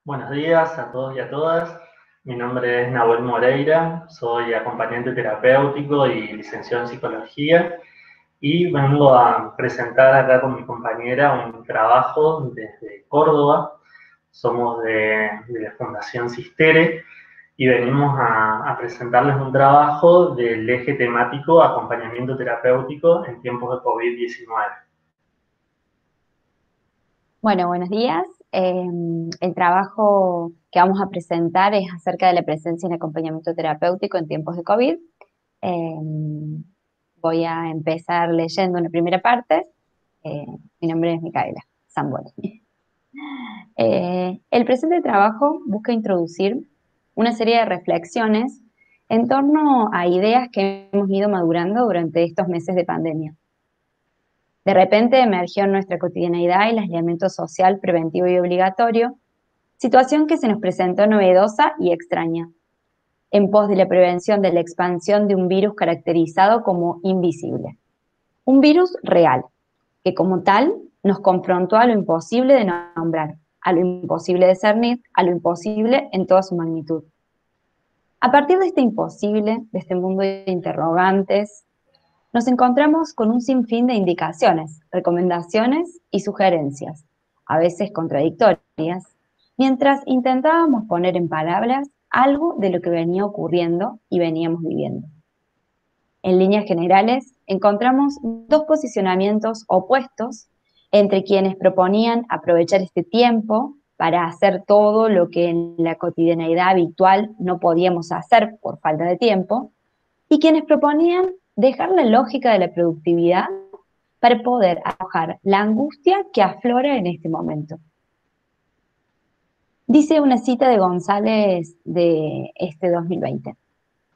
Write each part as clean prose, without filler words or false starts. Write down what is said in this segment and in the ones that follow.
Buenos días a todos y a todas. Mi nombre es Nahuel Moreira, soy acompañante terapéutico y licenciado en psicología y vengo a presentar acá con mi compañera un trabajo desde Córdoba. Somos de la Fundación Sistere y venimos a presentarles un trabajo del eje temático acompañamiento terapéutico en tiempos de COVID-19. Bueno, buenos días. El trabajo que vamos a presentar es acerca de la presencia en acompañamiento terapéutico en tiempos de COVID. Eh, Voy a empezar leyendo una primera parte. Eh, Mi nombre es Micaela Zamboni. El presente trabajo busca introducir una serie de reflexiones en torno a ideas que hemos ido madurando durante estos meses de pandemia. De repente emergió en nuestra cotidianeidad el aislamiento social preventivo y obligatorio, situación que se nos presentó novedosa y extraña, en pos de la prevención de la expansión de un virus caracterizado como invisible. Un virus real, que como tal nos confrontó a lo imposible de nombrar, a lo imposible de discernir, a lo imposible en toda su magnitud. A partir de este imposible, de este mundo de interrogantes, nos encontramos con un sinfín de indicaciones, recomendaciones y sugerencias, a veces contradictorias, mientras intentábamos poner en palabras algo de lo que venía ocurriendo y veníamos viviendo. En líneas generales, encontramos dos posicionamientos opuestos entre quienes proponían aprovechar este tiempo para hacer todo lo que en la cotidianeidad habitual no podíamos hacer por falta de tiempo, y quienes proponían dejar la lógica de la productividad para poder arrojar la angustia que aflora en este momento. Dice una cita de González de este 2020.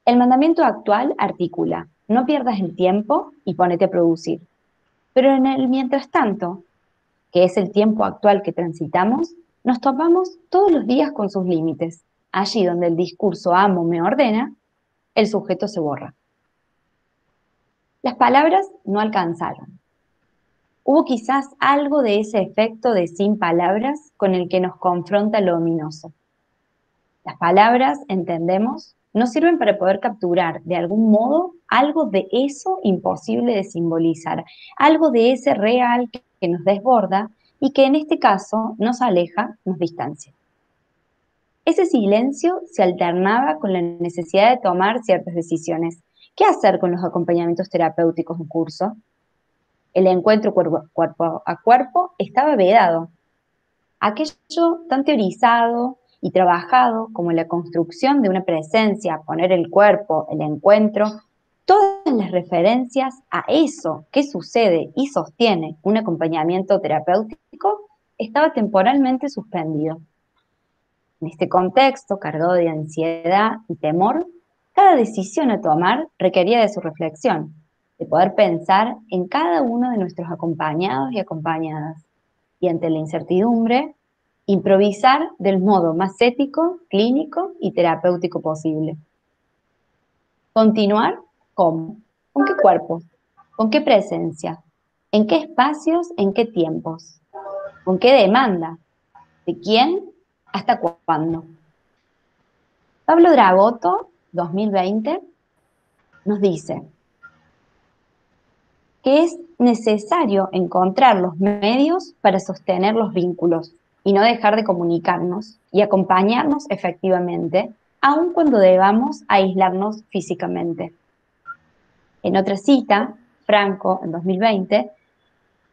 El mandamiento actual articula: no pierdas el tiempo y ponete a producir. Pero en el mientras tanto, que es el tiempo actual que transitamos, nos topamos todos los días con sus límites. Allí donde el discurso amo me ordena, el sujeto se borra. Las palabras no alcanzaron. Hubo quizás algo de ese efecto de sin palabras con el que nos confronta lo ominoso. Las palabras, entendemos, nos sirven para poder capturar de algún modo algo de eso imposible de simbolizar, algo de ese real que nos desborda y que en este caso nos aleja, nos distancia. Ese silencio se alternaba con la necesidad de tomar ciertas decisiones. ¿Qué hacer con los acompañamientos terapéuticos en curso? El encuentro cuerpo a cuerpo estaba vedado. Aquello tan teorizado y trabajado como la construcción de una presencia, poner el cuerpo, el encuentro, todas las referencias a eso que sucede y sostiene un acompañamiento terapéutico estaba temporalmente suspendido. En este contexto, cargado de ansiedad y temor, cada decisión a tomar requería de su reflexión, de poder pensar en cada uno de nuestros acompañados y acompañadas, y ante la incertidumbre, improvisar del modo más ético, clínico y terapéutico posible. Continuar, ¿cómo? ¿Con qué cuerpos? ¿Con qué presencia? ¿En qué espacios? ¿En qué tiempos? ¿Con qué demanda? ¿De quién? ¿Hasta cuándo? Pablo Dragoto, 2020, nos dice que es necesario encontrar los medios para sostener los vínculos y no dejar de comunicarnos y acompañarnos efectivamente, aun cuando debamos aislarnos físicamente. En otra cita, Franco, en 2020,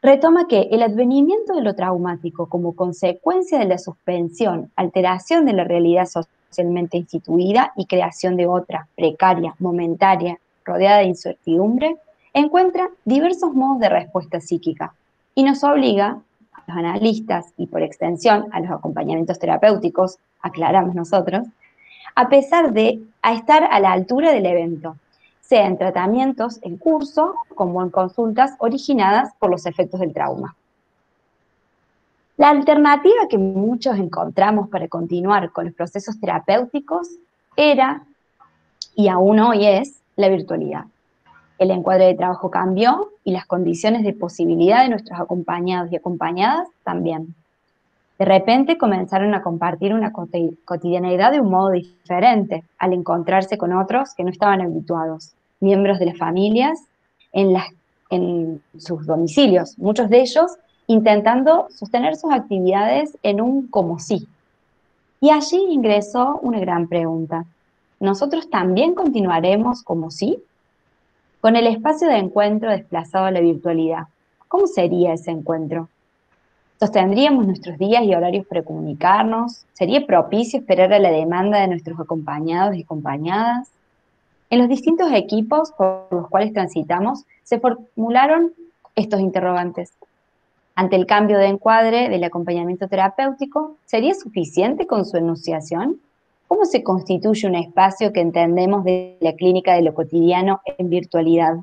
retoma que el advenimiento de lo traumático como consecuencia de la suspensión, alteración de la realidad socialmente instituida y creación de otra, precaria, momentánea, rodeada de incertidumbre, encuentra diversos modos de respuesta psíquica y nos obliga, a los analistas y por extensión a los acompañamientos terapéuticos, aclaramos nosotros, a estar a la altura del evento, sea en tratamientos en curso como en consultas originadas por los efectos del trauma. La alternativa que muchos encontramos para continuar con los procesos terapéuticos era, y aún hoy es, la virtualidad. El encuadre de trabajo cambió y las condiciones de posibilidad de nuestros acompañados y acompañadas también. De repente comenzaron a compartir una cotidianeidad de un modo diferente, al encontrarse con otros que no estaban habituados, miembros de las familias en sus domicilios, muchos de ellos intentando sostener sus actividades en un como sí. Y allí ingresó una gran pregunta. ¿Nosotros también continuaremos como sí? Con el espacio de encuentro desplazado a la virtualidad, ¿cómo sería ese encuentro? ¿Sostendríamos nuestros días y horarios para comunicarnos? ¿Sería propicio esperar a la demanda de nuestros acompañados y acompañadas? En los distintos equipos por los cuales transitamos se formularon estos interrogantes. Ante el cambio de encuadre del acompañamiento terapéutico, ¿sería suficiente con su enunciación? ¿Cómo se constituye un espacio que entendemos de la clínica de lo cotidiano en virtualidad?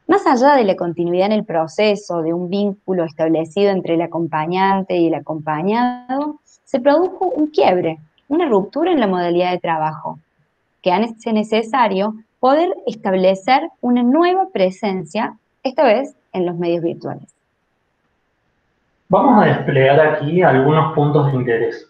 Más allá de la continuidad en el proceso, de un vínculo establecido entre el acompañante y el acompañado, se produjo un quiebre, una ruptura en la modalidad de trabajo, que hace necesario poder establecer una nueva presencia, esta vez en los medios virtuales. Vamos a desplegar aquí algunos puntos de interés.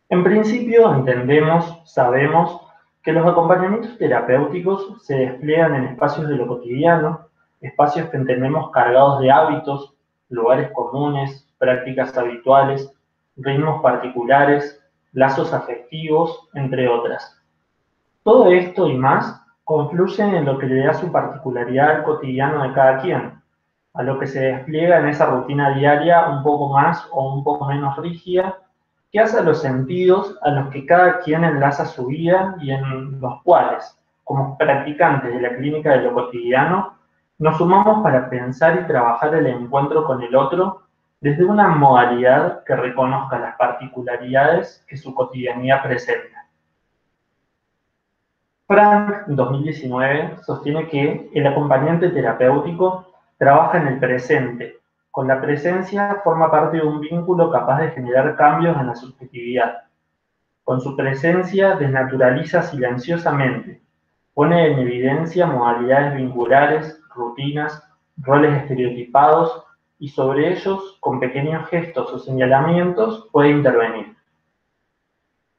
En principio, entendemos, sabemos que los acompañamientos terapéuticos se despliegan en espacios de lo cotidiano, espacios que entendemos cargados de hábitos, lugares comunes, prácticas habituales, ritmos particulares, lazos afectivos, entre otras. Todo esto y más confluye en lo que le da su particularidad al cotidiano de cada quien, a lo que se despliega en esa rutina diaria un poco más o un poco menos rígida, que hace a los sentidos a los que cada quien enlaza su vida y en los cuales, como practicantes de la clínica de lo cotidiano, nos sumamos para pensar y trabajar el encuentro con el otro desde una modalidad que reconozca las particularidades que su cotidianidad presenta. Frank, en 2019, sostiene que el acompañante terapéutico trabaja en el presente. Con la presencia forma parte de un vínculo capaz de generar cambios en la subjetividad. Con su presencia desnaturaliza silenciosamente, pone en evidencia modalidades vinculares, rutinas, roles estereotipados y sobre ellos, con pequeños gestos o señalamientos, puede intervenir.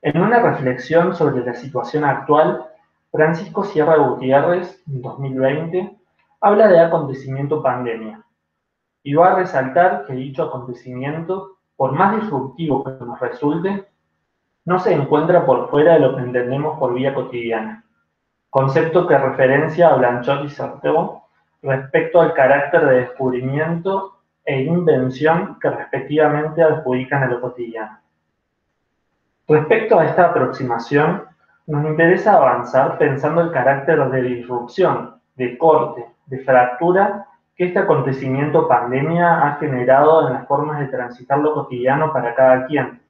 En una reflexión sobre la situación actual, Francisco Sierra Gutiérrez, en 2020, habla de acontecimiento pandemia y va a resaltar que dicho acontecimiento, por más disruptivo que nos resulte, no se encuentra por fuera de lo que entendemos por vida cotidiana, concepto que referencia a Blanchot y Sartre respecto al carácter de descubrimiento e invención que respectivamente adjudican a lo cotidiano. Respecto a esta aproximación, nos interesa avanzar pensando el carácter de disrupción, de corte, de fractura que este acontecimiento pandemia ha generado en las formas de transitar lo cotidiano para cada quien,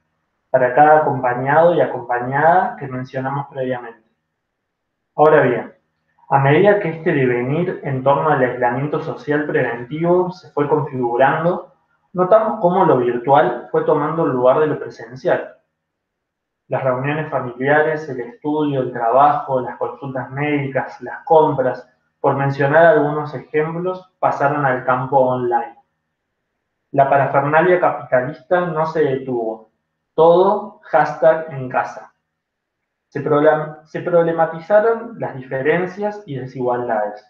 para cada acompañado y acompañada que mencionamos previamente. Ahora bien, a medida que este devenir en torno al aislamiento social preventivo se fue configurando, notamos cómo lo virtual fue tomando el lugar de lo presencial. Las reuniones familiares, el estudio, el trabajo, las consultas médicas, las compras, por mencionar algunos ejemplos, pasaron al campo online. La parafernalia capitalista no se detuvo. Todo #en casa. Se problematizaron las diferencias y desigualdades.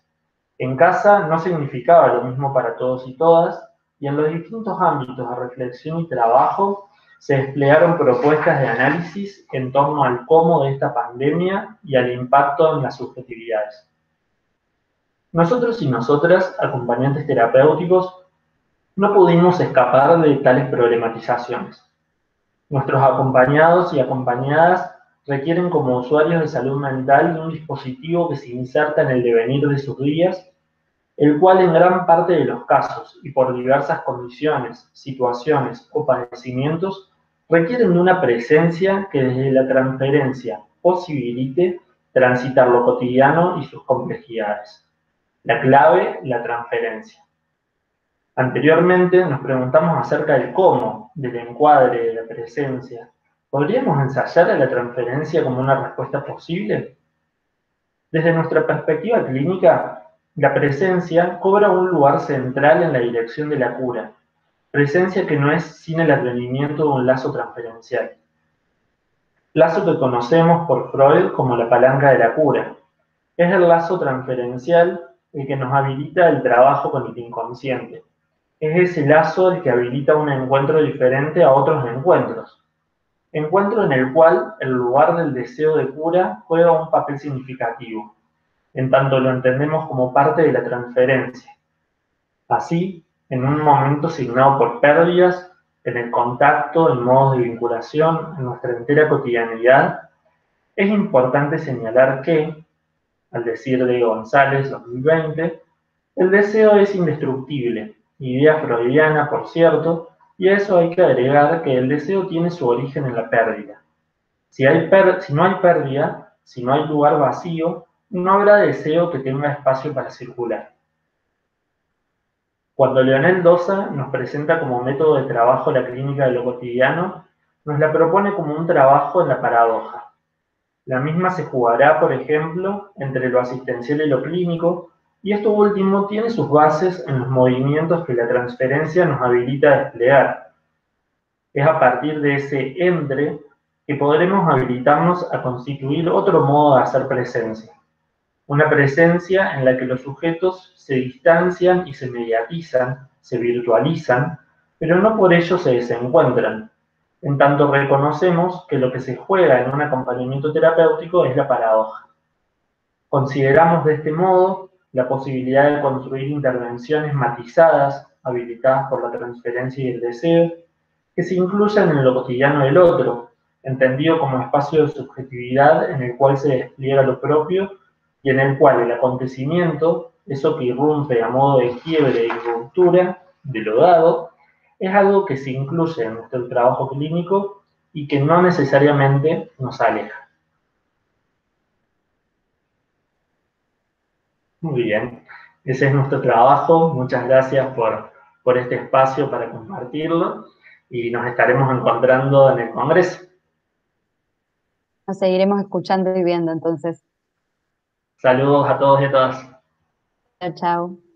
En casa no significaba lo mismo para todos y todas, y en los distintos ámbitos de reflexión y trabajo se desplegaron propuestas de análisis en torno al cómo de esta pandemia y al impacto en las subjetividades. Nosotros y nosotras, acompañantes terapéuticos, no pudimos escapar de tales problematizaciones. Nuestros acompañados y acompañadas requieren como usuarios de salud mental un dispositivo que se inserta en el devenir de sus días, el cual en gran parte de los casos y por diversas condiciones, situaciones o padecimientos requieren de una presencia que desde la transferencia posibilite transitar lo cotidiano y sus complejidades. La clave, la transferencia. Anteriormente nos preguntamos acerca del cómo, del encuadre, de la presencia. ¿Podríamos ensayar a la transferencia como una respuesta posible? Desde nuestra perspectiva clínica, la presencia cobra un lugar central en la dirección de la cura, presencia que no es sin el advenimiento de un lazo transferencial. Lazo que conocemos por Freud como la palanca de la cura. Es el lazo transferencial el que nos habilita el trabajo con el inconsciente. Es ese lazo el que habilita un encuentro diferente a otros encuentros. Encuentro en el cual el lugar del deseo de cura juega un papel significativo, en tanto lo entendemos como parte de la transferencia. Así, en un momento signado por pérdidas, en el contacto, en modos de vinculación, en nuestra entera cotidianidad, es importante señalar que, al decir de González 2020, el deseo es indestructible, idea freudiana, por cierto, y a eso hay que agregar que el deseo tiene su origen en la pérdida. Si no hay pérdida, si no hay lugar vacío, no habrá deseo que tenga espacio para circular. Cuando Leonel Dosa nos presenta como método de trabajo la clínica de lo cotidiano, nos la propone como un trabajo en la paradoja. La misma se jugará, por ejemplo, entre lo asistencial y lo clínico, y esto último tiene sus bases en los movimientos que la transferencia nos habilita a desplegar. Es a partir de ese entre que podremos habilitarnos a constituir otro modo de hacer presencia. Una presencia en la que los sujetos se distancian y se mediatizan, se virtualizan, pero no por ello se desencuentran. En tanto reconocemos que lo que se juega en un acompañamiento terapéutico es la paradoja. Consideramos de este modo la posibilidad de construir intervenciones matizadas, habilitadas por la transferencia y el deseo, que se incluyan en lo cotidiano del otro, entendido como espacio de subjetividad en el cual se despliega lo propio y en el cual el acontecimiento, eso que irrumpe a modo de quiebre y ruptura de lo dado, es algo que se incluye en nuestro trabajo clínico y que no necesariamente nos aleja. Muy bien, ese es nuestro trabajo. Muchas gracias por este espacio para compartirlo y nos estaremos encontrando en el Congreso. Nos seguiremos escuchando y viendo entonces. Saludos a todos y a todas. Chao, chao.